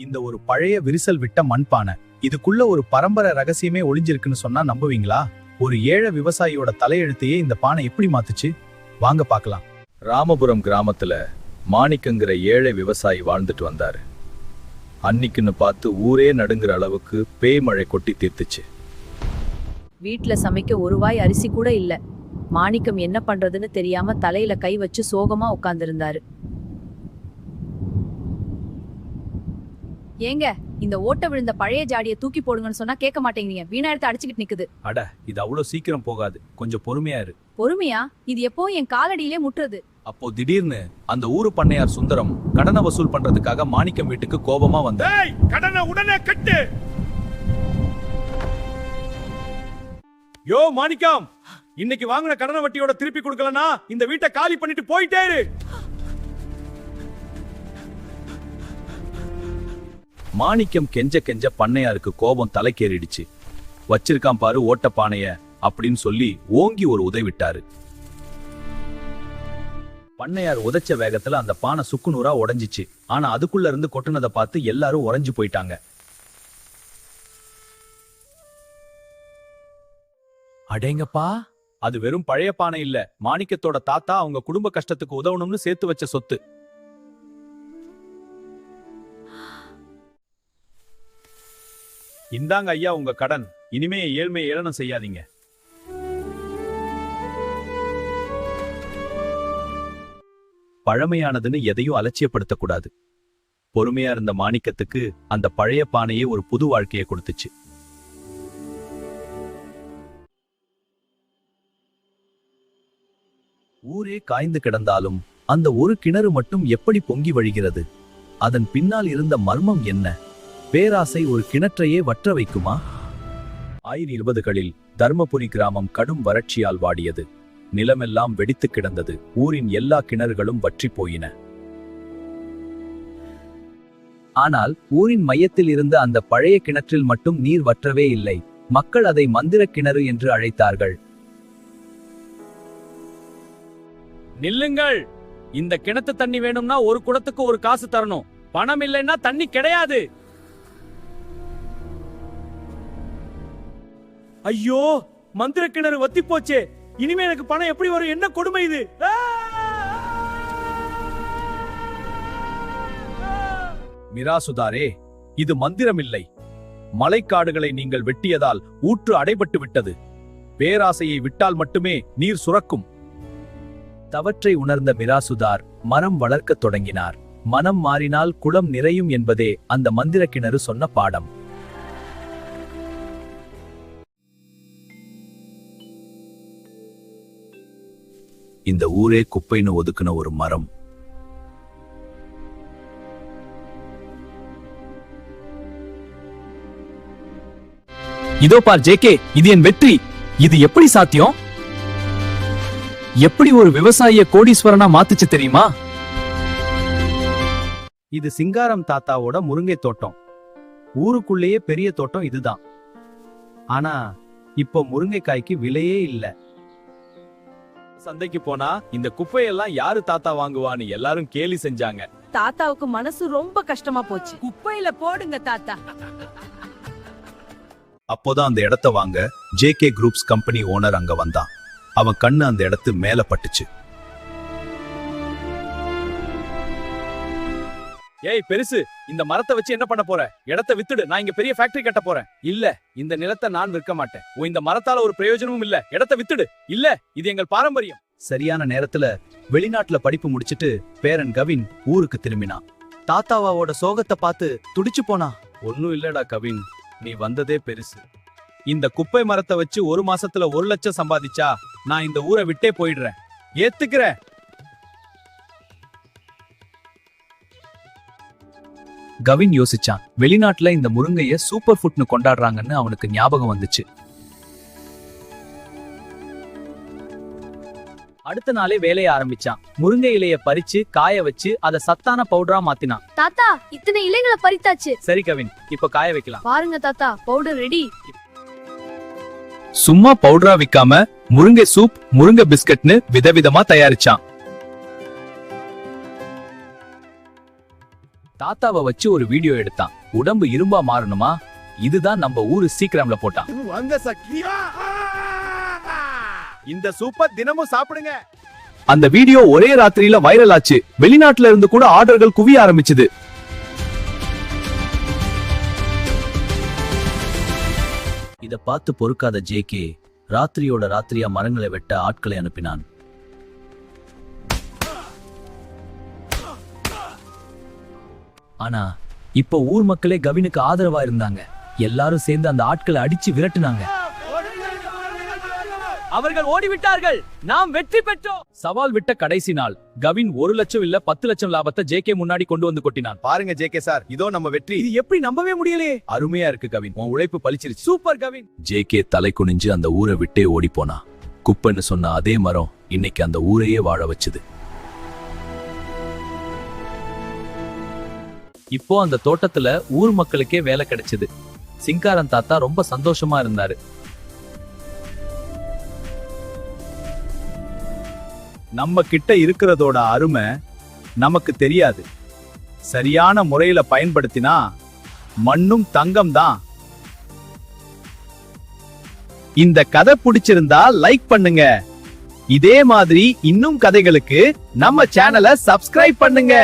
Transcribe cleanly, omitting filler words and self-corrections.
இந்த ஒரு பழைய விரிசல் விட்ட மண்பானை, இதுக்குள்ள ஒரு பரம்பரை ரகசியமே ஒளிஞ்சிருக்குன்னு சொன்னா நம்புவீங்களா? ஒரு ஏழை விவசாயியோட தலையெழுத்தையே இந்த பானை எப்படி மாத்துச்சு? வாங்க பார்க்கலாம். ராமபுரம் கிராமத்துல மாணிக்கங்கிற ஏழை விவசாயி வாழ்ந்துட்டு வந்தாரு. அன்னிக்குன்னு பார்த்து ஊரே நடுங்குற அளவுக்கு பேய் மழை கொட்டி தீர்த்துச்சு. வீட்ல சமைக்க ஒரு வாய் அரிசி கூட இல்ல. மாணிக்கம் என்ன பண்றதுன்னு தெரியாம தலையில கை வச்சு சோகமா உட்கார்ந்திருந்தாரு. ஏங்க, இந்த ஓட்ட விழுந்த பழைய ஜாடியை தூக்கி போடுங்கன்னு சொன்னா கேட்க மாட்டேங்கிறீங்க. வீணா எடுத்து அடிச்சுக்கிட்டு நிக்குது. அட, இது அவ்வளவு சீக்கிரம் போகாது, கொஞ்சம் பொறுமையா இரு. பொறுமையா? இது எப்போ என் காலடியிலே முட்டுறது. அப்போ திடீர்னு அந்த ஊரு பண்ணையார் சுந்தரம் கடனை வசூல் பண்றதுக்காக மாணிக்கம் வீட்டுக்கு கோபமா வந்தார். கடனை உடனே கட்டு. யோ மாணிக்கம், இன்னைக்கு வாங்கின கடனை வட்டியோட திருப்பி கொடுக்கலனா இந்த வீட்டை காலி பண்ணிட்டு போயிட்டே இரு. மாணிக்கம் கெஞ்ச கெஞ்ச பண்ணையாருக்கு கோபம் தலைக்கேறிடுச்சு. வச்சிருக்கான் பாரு ஓட்ட பானைய அப்படின்னு சொல்லி ஓங்கி ஒரு உதை விட்டாரு. பண்ணையார் உதைச்ச வேகத்துல அந்த பானை சுக்குநூறா உடைஞ்சிச்சு. ஆனா அதுக்குள்ள இருந்து கொட்டுனதை பார்த்து எல்லாரும் உறைஞ்சு போயிட்டாங்க. அடேங்கப்பா, அது வெறும் பழைய பானை இல்ல, மாணிக்கத்தோட தாத்தா அவங்க குடும்ப கஷ்டத்துக்கு உதவணும்னு சேர்த்து வச்ச சொத்து. இந்தாங்க ஐயா உங்க கடன், இனிமே ஏழ்மை ஏளனம் செய்யாதீங்க. பழமையானதுன்னு எதையும் அலட்சியப்படுத்தக்கூடாது. பொறுமையா இருந்த மாணிக்கத்துக்கு அந்த பழைய பானையே ஒரு புது வாழ்க்கையை கொடுத்துச்சு. ஊரே காய்ந்து கிடந்தாலும் அந்த ஒரு கிணறு மட்டும் எப்படி பொங்கி வழிகிறது? அதன் பின்னால் இருந்த மர்மம் என்ன? பேராசை ஒரு கிணற்றையே வற்ற வைக்குமா? 1920களில் தர்மபுரி கிராமம் கடும் வறட்சியால் வாடியது. நிலமெல்லாம் வெடித்து கிடந்தது. ஊரின் எல்லா கிணறுகளும் வற்றி போயின. ஆனால் ஊரின் மையத்தில் இருந்த அந்த பழைய கிணற்றில் மட்டும் நீர் வற்றவே இல்லை. மக்கள் அதை மந்திர கிணறு என்று அழைத்தார்கள். நில்லுங்கள், இந்த கிணத்து தண்ணி வேணும்னா ஒரு குடத்துக்கு ஒரு காசு தரணும். பணம் இல்லைன்னா தண்ணி கிடையாது. ஐயோ, மந்திர கிணறு வத்தி போச்சே, இனிமே எனக்கு பணம் எப்படி வரும்? என்ன கொடுமை இது! மிராசுதாரே, இது மந்திரம் இல்லை. மலைக்காடுகளை நீங்கள் வெட்டியதால் ஊற்று அடைபட்டு விட்டது. பேராசையை விட்டால் மட்டுமே நீர் சுரக்கும். தவற்றை உணர்ந்த மிராசுதார் மரம் வளர்க்கத் தொடங்கினார். மனம் மாறினால் குளம் நிறையும் என்பதே அந்த மந்திர கிணறு சொன்ன பாடம். இந்த ஊரே குப்பைன்னு ஒதுக்குன ஒரு மரம். இதோ பார் ஜேகே, இது என் வெற்றி. இது எப்படி சாத்தியம்? எப்படி ஒரு விவசாயிய கோடீஸ்வரனா மாத்துச்சு தெரியுமா? இது சிங்காரம் தாத்தாவோட முருங்கை தோட்டம். ஊருக்குள்ளேயே பெரிய தோட்டம் இதுதான். ஆனா இப்போ முருங்கைக்காய்க்கு விலையே இல்ல. சந்தைக்கு போனா இந்த குப்பையெல்லாம் யாரு தாத்தா வாங்குவான்னு எல்லாரும் கேலி செஞ்சாங்க. தாத்தாவுக்கு மனசு ரொம்ப கஷ்டமா போச்சு. குப்பையில போடுங்க தாத்தா. அப்போதான் அந்த இடத்த வாங்க ஜேகே குரூப்ஸ் கம்பெனி ஓனர் அங்க வந்தான். அவன் கண்ணு அந்த இடத்து மேல பட்டுச்சு. ஏய் பெருசு, இந்த மரத்தை வச்சு என்ன பண்ண போற? இடத்தை வித்துடு, நான் இங்க பெரிய ஃபேக்டரி கட்ட போறேன். இல்ல, இந்த நிலத்தை நான் விற்க மாட்டேன். இந்த மரத்தால ஒரு பிரயோஜனமும் இல்ல. இடத்தை வித்துடு. இல்ல, இது எங்கள் பாரம்பரியம். சரியான நேரத்துல வெளிநாட்டுல படிப்பு முடிச்சிட்டு பேரன் கவின் ஊருக்கு திரும்பினான். தாத்தாவோட சோகத்தை பார்த்து துடிச்சு போனா. ஒன்னும் இல்லடா கவின், நீ வந்ததே பெருசு. இந்த குப்பை மரத்தை வச்சு ஒரு மாசத்துல 1 லட்சம் சம்பாதிச்சா நான் இந்த ஊரை விட்டே போயிடுறேன். ஏத்துக்கிறேன். கவின் யோசிச்சான். வெளிநாட்டுல இந்த முருங்கைய சூப்பர் ஃபுட்னு கொண்டாடுறாங்கன்னு அவனுக்கு ஞாபகம் வந்துச்சு. அடுத்த நாளே வேலைய ஆரம்பிச்சான். முருங்கை இலைய பறிச்சு காய வச்சு அத சத்தான பவுடரா மாத்தினான். தாத்தா, இத்தனை இலைகளை பறித்தாச்சு. சரி கவின், இப்ப காய வைக்கலாம். பாருங்க தாத்தா, பவுடர் ரெடி. சும்மா பவுடரா விக்காம முருங்கை சூப், முருங்கை பிஸ்கட்னு விதவிதமா தயாரிச்சான். தாத்தாவை வச்சு ஒரு வீடியோ எடுத்தான். உடம்பு இரும்பா மாறணுமா? இதுதான் நம்ம ஊரு சீக்கிரம்ல போட்டான். இந்த சூப்பர் தினமும் சாப்பிடுங்க. அந்த வீடியோ ஒரே ராத்திரியில வைரல் ஆச்சு. வெளிநாட்டுல இருந்து கூட ஆர்டர்கள் குவிய ஆரம்பிச்சது. இத பார்த்து பொறுக்காத ஜேகே ராத்திரியோட ராத்திரியா மரங்களை வெட்ட ஆட்களை அனுப்பினான். ஆனா இப்ப ஊர் மக்களே கவினுக்கு ஆதரவா இருந்தாங்க. எல்லாரும் சேர்ந்து அந்த ஆட்களை அடிச்சு விரட்டுனாங்க. அவர்கள் ஓடிவிட்டார்கள். நாம் வெற்றி பெற்றோம். சவால் விட்ட கடைசி நாள். கவின் 1 லட்சம் இல்ல 10 லட்சம் லாபத்தை ஜேகே முன்னாடி கொண்டு வந்து கொட்டினான். பாருங்க ஜேகே சார், இதோ நம்ம வெற்றி. இது எப்படி நம்பவே முடியலையே. அருமையா இருக்கு கவின், உன் உழைப்பு பலிச்சிருச்சு. சூப்பர் கவின். ஜேகே தலை குனிஞ்சு அந்த ஊரை விட்டே ஓடி போனா. குப்பைன்னு சொன்ன அதே மரம் இன்னைக்கு அந்த ஊரையே வாழ வச்சது. இப்போ அந்த தோட்டத்துல ஊர் மக்களுக்கே வேலை கிடைச்சது. சிங்காரன் தாத்தா ரொம்ப சந்தோஷமா இருந்தாரு. நம்ம கிட்ட இருக்கிறதோட அருமை நமக்கு தெரியாது. சரியான முறையில பயன்படுத்தினா மண்ணும் தங்கம் தான். இந்த கதை பிடிச்சிருந்தா லைக் பண்ணுங்க. இதே மாதிரி இன்னும் கதைகளுக்கு நம்ம சேனலை சப்ஸ்கிரைப் பண்ணுங்க.